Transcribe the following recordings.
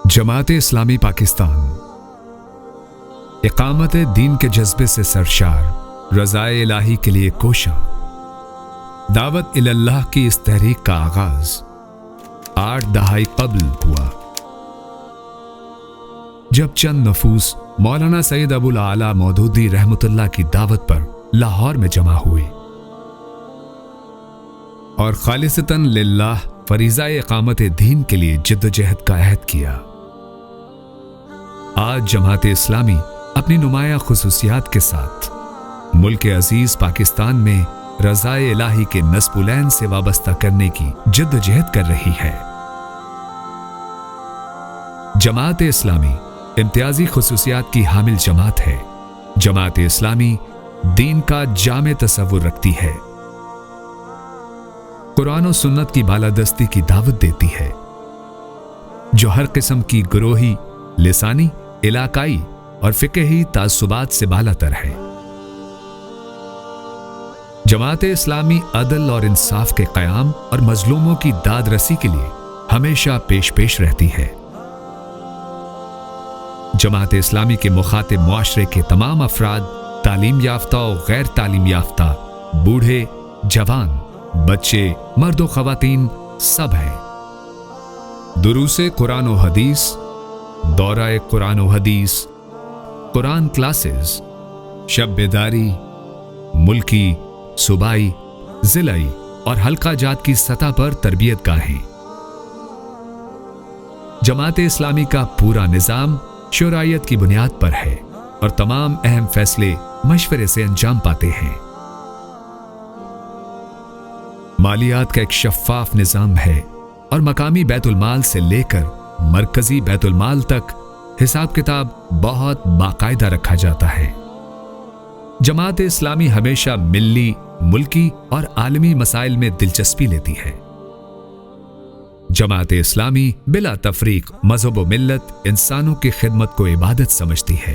जमात इस्लामी पाकिस्तान इकामत दीन के जज्बे से सरशार, रज़ाए इलाही के लिए कोशा, दावत इल्लाह की इस तहरीक का आगाज 8 दहाई कबल हुआ, जब चंद नफूस मौलाना सैयद अबुल आला मौदूदी रहमतुल्लाह की दावत पर लाहौर में जमा हुए और खालिसतन लिल्लाह फरीज़ाए इकामत दीन के लिए जिद्दोजहद का अहद किया। आज जमात इस्लामी अपनी नुमाया खुसूसियात के साथ मुल्क अजीज पाकिस्तान में रज़ाए इलाही के नस्बुलैन से वाबस्ता करने की जिद्दोजहद कर रही है। जमात इस्लामी इम्तियाजी खुसूसियात की हामिल जमात है। जमात इस्लामी दीन का जामे तसव्वुर रखती है, कुरान और सुन्नत की बालादस्ती की दावत देती है, जो हर किस्म की गुरोही, लिसानी, इलाकाई और फिक़ही तासुबात से बालातर है। जमात इस्लामी अदल और इंसाफ के क़याम और मजलूमों की दाद रसी के लिए हमेशा पेश पेश रहती है। जमात इस्लामी के मुखातिब मुआशरे के तमाम अफराद, तालीम याफ्ता और गैर तालीम याफ्ता, बूढ़े, जवान, बच्चे, मर्द व ख़वातीन सब हैं। दुरूसे कुरान व हदीस, दौराए कुरान व हदीस, कुरान क्लासेस, शब बेदारी, मुल्की, सूबाई, जिलाई और हल्का जात की सतह पर तरबियत गाहें। जमात इस्लामी का पूरा निज़ाम शुरायत की बुनियाद पर है और तमाम अहम फैसले मशवरे से अंजाम पाते हैं। मालियात का एक शफ़ाफ निज़ाम है और मकामी बैतुल माल से लेकर मरकजी बैतुल माल तक हिसाब किताब बहुत बाकायदा रखा जाता है। जमात इस्लामी हमेशा मिल्ली, मुल्की और आलमी मसाइल में दिलचस्पी लेती है। जमात इस्लामी बिला तफरीक मजहब व मिल्लत इंसानों की खिदमत को इबादत समझती है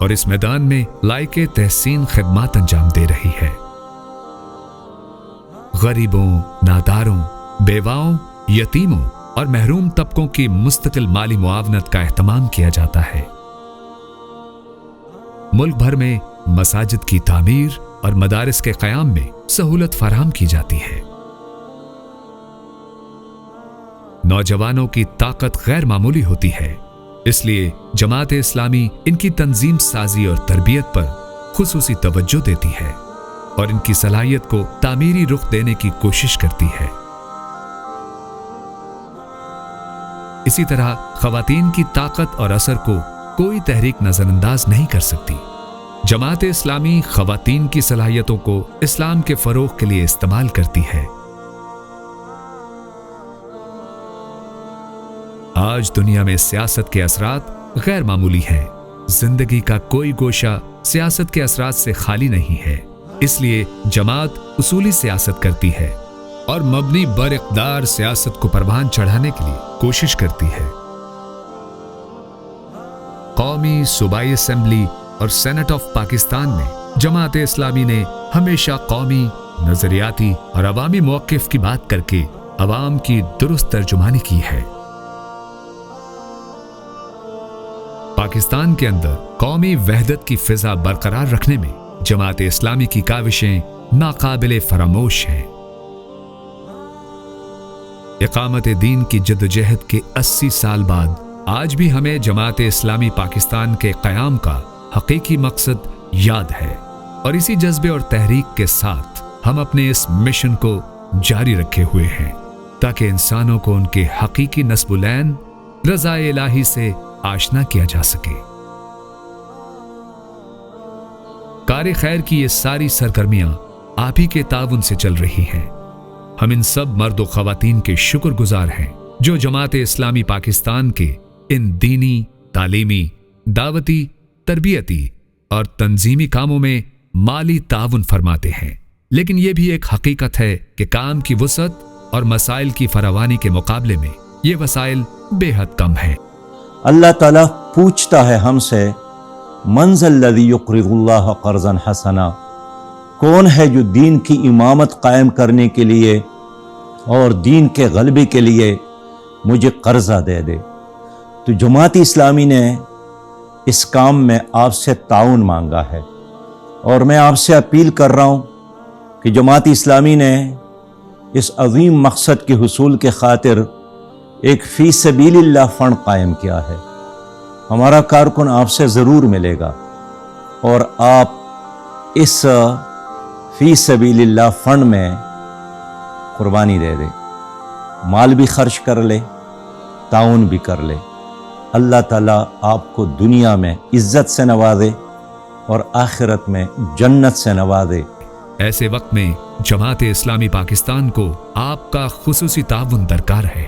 और इस मैदान में लायके तहसीन खिदमत अंजाम दे रही है। गरीबों, नादारों, बेवाओं, यतीमों और महरूम तबकों की मुस्तकिल माली मुआवनत का एहतमाम किया जाता है। मुल्क भर में मसाजिद की तामीर और मदारिस के क़याम में सहूलत फराहम की जाती है। नौजवानों की ताकत गैर मामूली होती है, इसलिए जमात इस्लामी इनकी तंजीम साजी और तरबियत पर खुसूसी तवज्जो देती है और इनकी सलाहियत को तामीरी रुख देने की कोशिश करती है। इसी तरह ख़वातीन की ताकत और असर को कोई तहरीक नजरअंदाज नहीं कर सकती। जमात इस्लामी ख़वातीन की सलाहियतों को इस्लाम के फ़रोग़ के लिए इस्तेमाल करती है। आज दुनिया में सियासत के असरात गैर मामूली हैं। जिंदगी का कोई गोशा सियासत के असरात से खाली नहीं है, इसलिए जमात उसूली सियासत करती है और मबनी बर इक़्तिदार सियासत को परवान चढ़ाने के लिए कोशिश करती है। कौमी, सूबाई असेंबली और सेनेट ऑफ पाकिस्तान में जमात इस्लामी ने हमेशा कौमी, नजरियाती और अवामी मौक़िफ़ की बात करके अवाम की दुरुस्त तर्जुमानी की है। पाकिस्तान के अंदर कौमी वहदत की फिजा बरकरार रखने में जमात इस्लामी की काविशें नाकाबिले फरामोश हैं। इकामत दीन की जद्दोजहद के 80 साल बाद आज भी हमें जमात इस्लामी पाकिस्तान के क़याम का हकीकी मकसद याद है और इसी जज्बे और तहरीक के साथ हम अपने इस मिशन को जारी रखे हुए हैं ताकि इंसानों को उनके हकीकी नस्बुलैन रज़ाए इलाही से आशना किया जा सके। कार खैर की ये सारी सरगर्मियां आप ही के ताउन से चल रही हैं। हम इन सब मर्द व ख़वातीन के शुक्रगुजार हैं जो जमात इस्लामी पाकिस्तान के इन दीनी, तालीमी, दावती, तरबियती और तंजीमी कामों में माली ताउन फरमाते हैं। लेकिन यह भी एक हकीकत है कि काम की वुसअत और मसाइल की फरावानी के मुकाबले में ये वसाइल बेहद कम है। अल्लाह ताला पूछता है हमसे, मंज़ल्लज़ी युक़रिज़ुल्लाह क़र्ज़न हसना, कौन है जो दीन की इमामत कायम करने के लिए और दीन के गलबे के लिए मुझे कर्जा दे दे। تو جماعت اسلامی نے اس کام میں آپ سے تعاون مانگا ہے، اور میں آپ سے اپیل کر رہا ہوں کہ جماعت اسلامی نے اس عظیم مقصد کے حصول کے خاطر ایک فی سبیل اللہ فنڈ قائم کیا ہے۔ ہمارا کارکن آپ سے ضرور ملے گا، اور آپ اس فی سبیل اللہ فنڈ میں قربانی دے دیں، مال بھی خرچ کر لے، تعاون بھی کر لے۔ اللہ تعالیٰ آپ کو دنیا میں عزت سے نوازے اور آخرت میں جنت سے نوازے۔ ایسے وقت میں جماعت اسلامی پاکستان کو آپ کا خصوصی تعاون درکار ہے۔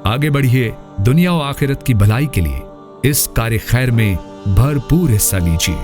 آگے بڑھیے، دنیا و آخرت کی بھلائی کے لیے اس کار خیر میں بھرپور حصہ لیجیے۔